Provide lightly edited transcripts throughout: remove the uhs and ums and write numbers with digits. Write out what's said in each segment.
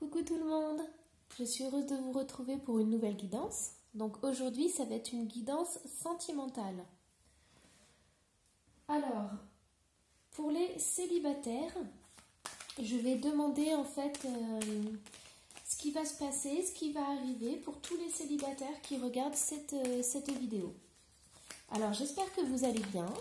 Coucou tout le monde, je suis heureuse de vous retrouver pour une nouvelle guidance. Donc aujourd'hui, ça va être une guidance sentimentale. Alors, pour les célibataires, je vais demander en fait ce qui va se passer, ce qui va arriver pour tous les célibataires qui regardent cette vidéo. Alors j'espère que vous allez bien.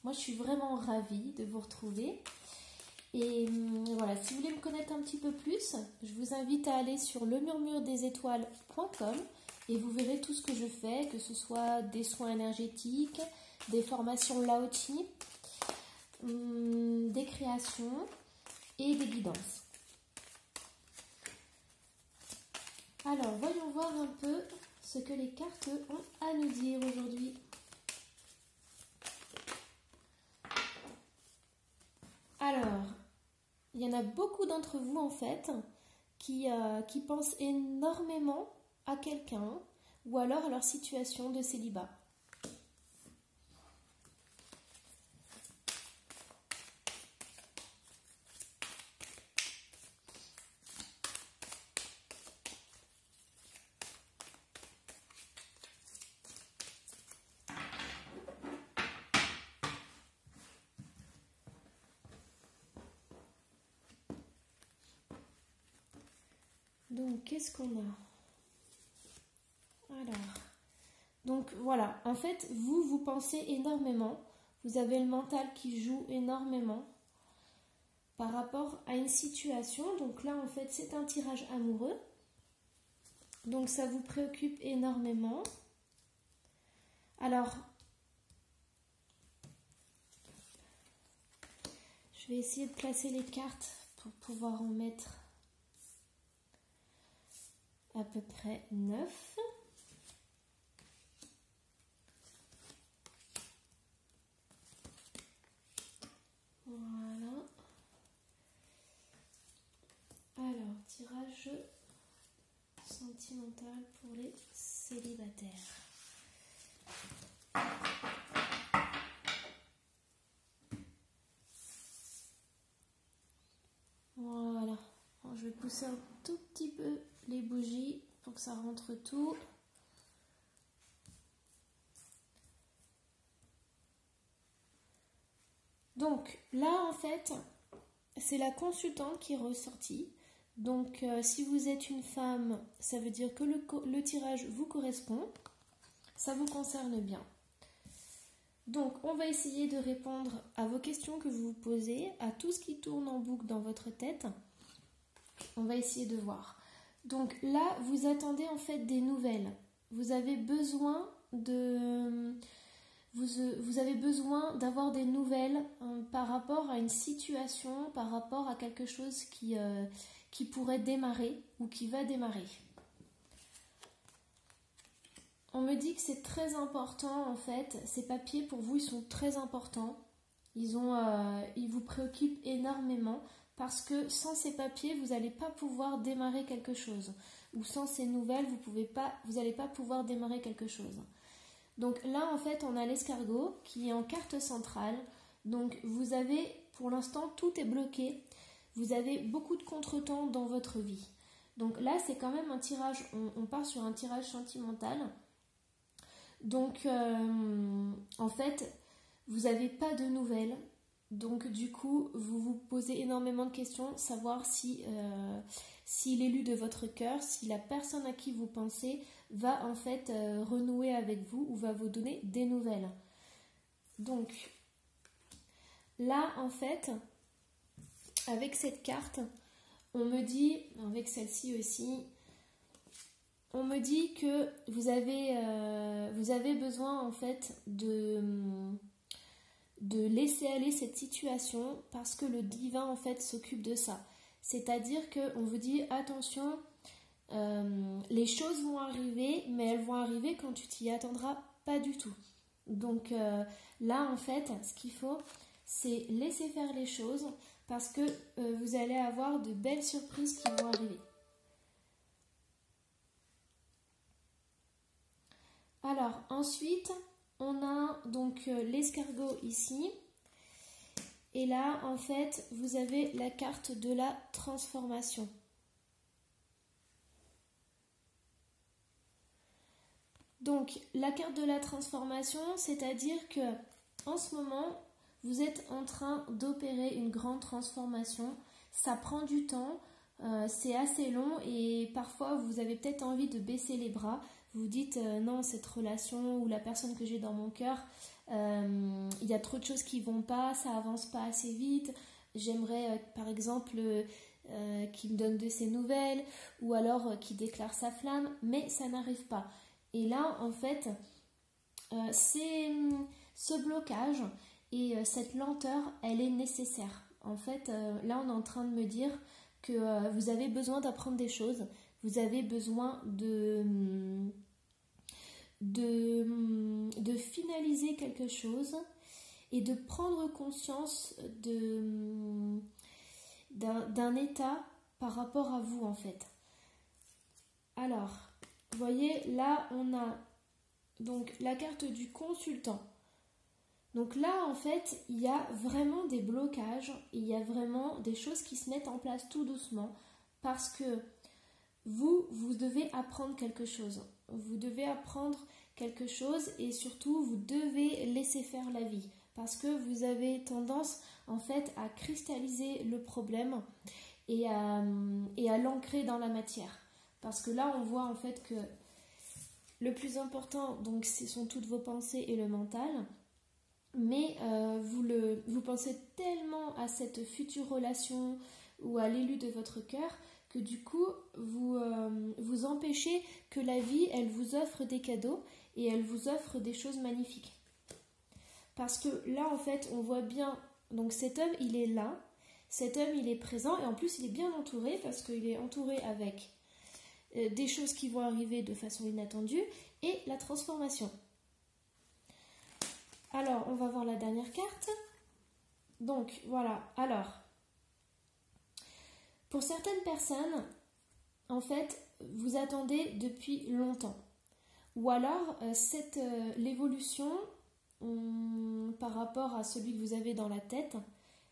Moi je suis vraiment ravie de vous retrouver. Et voilà, si vous voulez me connaître un petit peu plus, je vous invite à aller sur lemurmuredesétoiles.com et vous verrez tout ce que je fais, que ce soit des soins énergétiques, des formations Lao Chi, des créations et des guidances. Alors, voyons voir un peu ce que les cartes ont à nous dire aujourd'hui. Alors, il y en a beaucoup d'entre vous en fait qui pensent énormément à quelqu'un ou alors à leur situation de célibat. Donc, qu'est-ce qu'on a? Alors, donc voilà, en fait, vous pensez énormément. Vous avez le mental qui joue énormément par rapport à une situation. Donc là, en fait, c'est un tirage amoureux. Donc, ça vous préoccupe énormément. Alors, je vais essayer de placer les cartes pour pouvoir en mettre à peu près 9. Voilà. Alors, tirage sentimental pour les célibataires. Voilà. Bon, je vais pousser un tout petit peu les bougies pour que ça rentre tout. Donc là, en fait, c'est la consultante qui est ressortie. Donc, si vous êtes une femme, ça veut dire que le tirage vous correspond. Ça vous concerne bien. Donc, on va essayer de répondre à vos questions que vous vous posez, à tout ce qui tourne en boucle dans votre tête. On va essayer de voir. Donc là, vous attendez en fait des nouvelles. Vous avez besoin d'avoir des nouvelles par rapport à une situation, par rapport à quelque chose qui pourrait démarrer ou qui va démarrer. On me dit que c'est très important en fait. Ces papiers pour vous, ils sont très importants. Ils vous préoccupent énormément. Parce que sans ces papiers, vous n'allez pas pouvoir démarrer quelque chose. Ou sans ces nouvelles, vous n'allez pas pouvoir démarrer quelque chose. Donc là, en fait, on a l'escargot qui est en carte centrale. Donc vous avez, pour l'instant, tout est bloqué. Vous avez beaucoup de contretemps dans votre vie. Donc là, c'est quand même un tirage, on part sur un tirage sentimental. Donc, en fait, vous n'avez pas de nouvelles. Donc du coup, vous vous posez énormément de questions, savoir si l'élu de votre cœur, si la personne à qui vous pensez va en fait renouer avec vous ou va vous donner des nouvelles. Donc là en fait, avec cette carte, on me dit, avec celle-ci aussi, on me dit que vous avez besoin en fait de laisser aller cette situation parce que le divin en fait s'occupe de ça. C'est-à-dire qu'on vous dit attention, les choses vont arriver, mais elles vont arriver quand tu t'y attendras pas du tout. Donc là en fait, ce qu'il faut, c'est laisser faire les choses parce que vous allez avoir de belles surprises qui vont arriver. Alors ensuite, on a donc l'escargot ici. Et là, en fait, vous avez la carte de la transformation. Donc, la carte de la transformation, c'est-à-dire que en ce moment, vous êtes en train d'opérer une grande transformation. Ça prend du temps, c'est assez long et parfois vous avez peut-être envie de baisser les bras. Vous vous dites non, cette relation ou la personne que j'ai dans mon cœur, il y a trop de choses qui vont pas, ça avance pas assez vite. J'aimerais par exemple qu'il me donne de ses nouvelles ou alors qu'il déclare sa flamme, mais ça n'arrive pas. Et là, en fait, c'est ce blocage et cette lenteur, elle est nécessaire. En fait, là, on est en train de me dire que vous avez besoin d'apprendre des choses, vous avez besoin de finaliser quelque chose et de prendre conscience d'un état par rapport à vous, en fait. Alors, vous voyez, là, on a donc la carte du consultant. Donc là, en fait, il y a vraiment des blocages, il y a vraiment des choses qui se mettent en place tout doucement parce que vous devez apprendre quelque chose. Vous devez apprendre quelque chose et surtout, vous devez laisser faire la vie parce que vous avez tendance, en fait, à cristalliser le problème et à l'ancrer dans la matière. Parce que là, on voit en fait que le plus important, donc, ce sont toutes vos pensées et le mental. Mais vous pensez tellement à cette future relation ou à l'élu de votre cœur que du coup, vous empêchez que la vie, elle vous offre des cadeaux et elle vous offre des choses magnifiques. Parce que là, en fait, on voit bien, donc cet homme, il est là, cet homme, il est présent et en plus, il est bien entouré parce qu'il est entouré avec des choses qui vont arriver de façon inattendue et la transformation. Alors, on va voir la dernière carte. Donc, voilà. Alors, pour certaines personnes, en fait, vous attendez depuis longtemps. Ou alors, l'évolution par rapport à celui que vous avez dans la tête,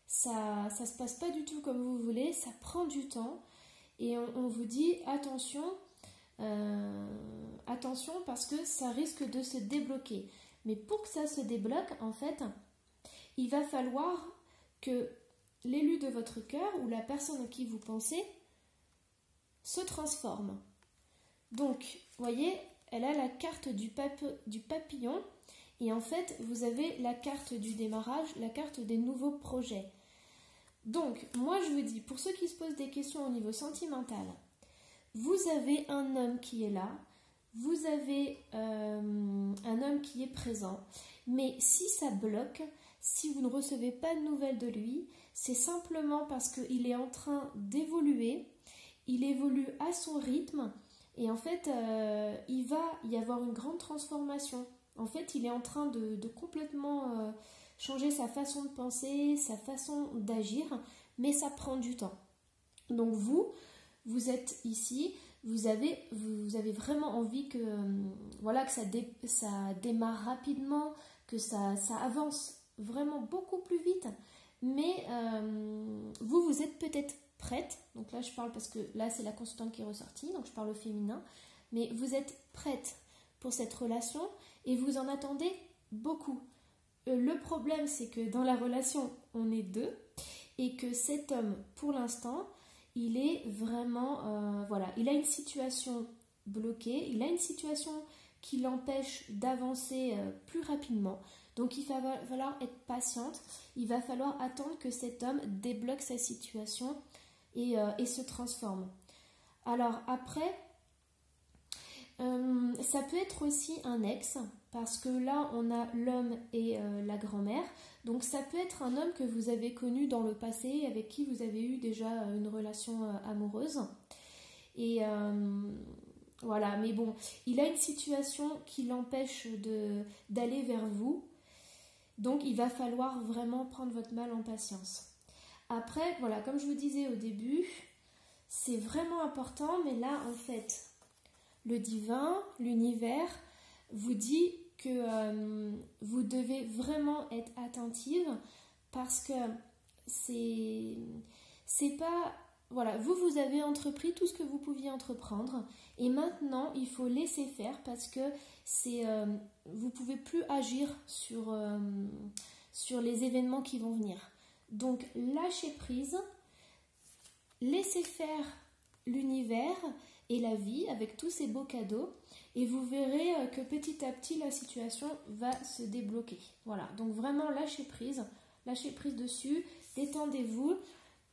ça se passe pas du tout comme vous voulez, ça prend du temps. Et on vous dit, attention, attention parce que ça risque de se débloquer. Mais pour que ça se débloque, en fait, il va falloir que l'élu de votre cœur ou la personne à qui vous pensez se transforme. Donc, vous voyez, elle a la carte du papillon et en fait, vous avez la carte du démarrage, la carte des nouveaux projets. Donc, moi je vous dis, pour ceux qui se posent des questions au niveau sentimental, vous avez un homme qui est là, vous avez un homme qui est présent, mais si ça bloque, si vous ne recevez pas de nouvelles de lui, c'est simplement parce qu'il est en train d'évoluer, il évolue à son rythme et en fait il va y avoir une grande transformation. En fait, il est en train de complètement changer sa façon de penser, sa façon d'agir, mais ça prend du temps. Donc vous êtes ici, vous avez vraiment envie que, que ça démarre rapidement, que ça avance vraiment beaucoup plus vite. Mais vous êtes peut-être prête, donc là je parle parce que là c'est la consultante qui est ressortie, donc je parle au féminin, mais vous êtes prête pour cette relation et vous en attendez beaucoup. Le problème c'est que dans la relation on est deux et que cet homme pour l'instant il est vraiment, il a une situation bloquée, il a une situation qui l'empêche d'avancer plus rapidement. Donc il va falloir être patiente, il va falloir attendre que cet homme débloque sa situation et se transforme. Alors après, ça peut être aussi un ex, parce que là on a l'homme et la grand-mère. Donc ça peut être un homme que vous avez connu dans le passé, avec qui vous avez eu déjà une relation amoureuse. Et voilà, mais bon, il a une situation qui l'empêche d'aller vers vous. Donc il va falloir vraiment prendre votre mal en patience. Après, voilà, comme je vous disais au début, c'est vraiment important, mais là en fait, le divin, l'univers, vous dit que vous devez vraiment être attentive parce que c'est pas voilà, vous avez entrepris tout ce que vous pouviez entreprendre et maintenant il faut laisser faire parce que vous ne pouvez plus agir sur les événements qui vont venir. Donc lâchez prise, laissez faire l'univers et la vie avec tous ces beaux cadeaux et vous verrez que petit à petit la situation va se débloquer. Voilà, donc vraiment lâchez prise dessus, détendez-vous.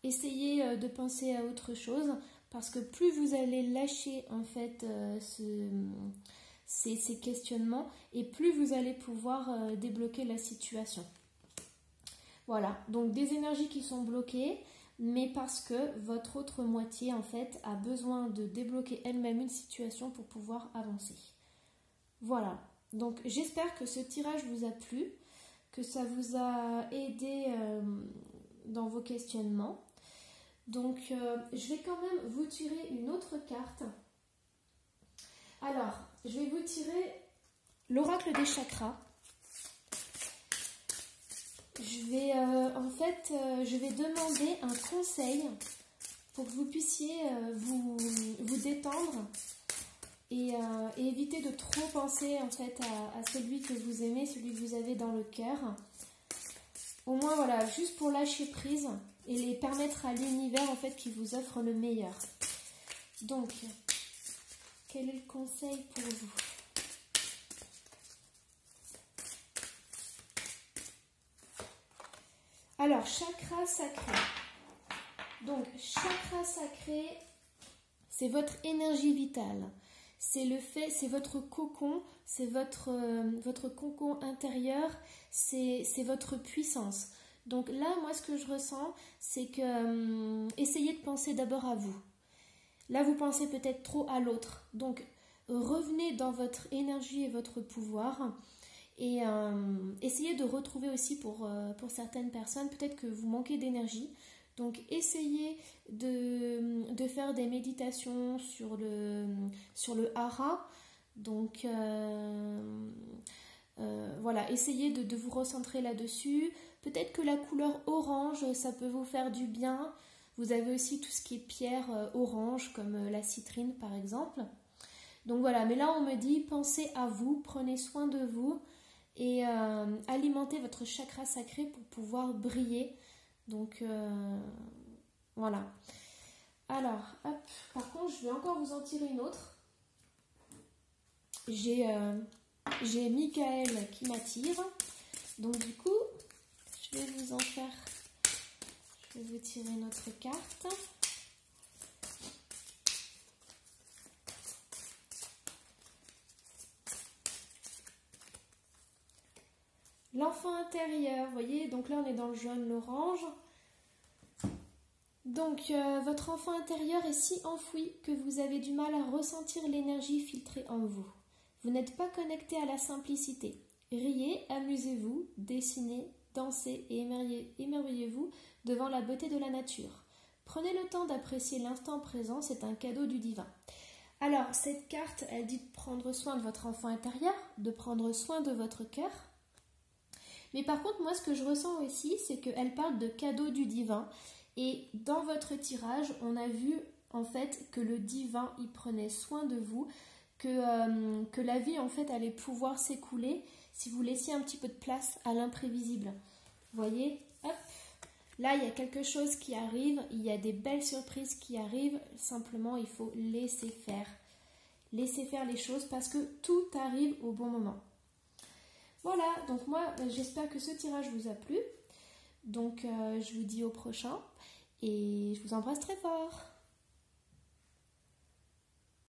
Essayez de penser à autre chose parce que plus vous allez lâcher en fait ces questionnements et plus vous allez pouvoir débloquer la situation. Voilà, donc des énergies qui sont bloquées, mais parce que votre autre moitié en fait a besoin de débloquer elle-même une situation pour pouvoir avancer. Voilà, donc j'espère que ce tirage vous a plu, que ça vous a aidé dans vos questionnements. Donc, je vais quand même vous tirer une autre carte. Alors, je vais vous tirer l'oracle des chakras. Je vais demander un conseil pour que vous puissiez vous détendre et éviter de trop penser en fait à celui que vous aimez, celui que vous avez dans le cœur. Au moins, voilà, juste pour lâcher prise et les permettre à l'univers en fait qui vous offre le meilleur. Donc, quel est le conseil pour vous? Alors, chakra sacré. Donc, chakra sacré, c'est votre énergie vitale. C'est votre cocon, c'est votre cocon intérieur, c'est votre puissance. Donc là, moi, ce que je ressens, c'est que essayez de penser d'abord à vous. Là, vous pensez peut-être trop à l'autre. Donc, revenez dans votre énergie et votre pouvoir. Et essayez de retrouver aussi pour certaines personnes, peut-être que vous manquez d'énergie. Donc, essayez de faire des méditations sur le hara. Donc, voilà, essayez de vous recentrer là-dessus. Peut-être que la couleur orange, ça peut vous faire du bien. Vous avez aussi tout ce qui est pierre orange, comme la citrine par exemple. Donc voilà, mais là on me dit, pensez à vous, prenez soin de vous et alimentez votre chakra sacré pour pouvoir briller. Donc voilà. Alors, hop, par contre, je vais encore vous en tirer une autre. J'ai Michael qui m'attire. Donc du coup, je vais vous tirer une autre carte. L'enfant intérieur, vous voyez, donc là on est dans le jaune, l'orange. Donc votre enfant intérieur est si enfoui que vous avez du mal à ressentir l'énergie filtrée en vous. Vous n'êtes pas connecté à la simplicité. Riez, amusez-vous, dessinez, dansez et émerveillez-vous devant la beauté de la nature. Prenez le temps d'apprécier l'instant présent, c'est un cadeau du divin. Alors, cette carte, elle dit de prendre soin de votre enfant intérieur, de prendre soin de votre cœur. Mais par contre, moi, ce que je ressens aussi, c'est qu'elle parle de cadeau du divin. Et dans votre tirage, on a vu en fait que le divin, il prenait soin de vous, que la vie en fait allait pouvoir s'écouler si vous laissiez un petit peu de place à l'imprévisible. Vous voyez, hop, là il y a quelque chose qui arrive, il y a des belles surprises qui arrivent, simplement il faut laisser faire les choses parce que tout arrive au bon moment. Voilà, donc moi j'espère que ce tirage vous a plu, donc je vous dis au prochain et je vous embrasse très fort.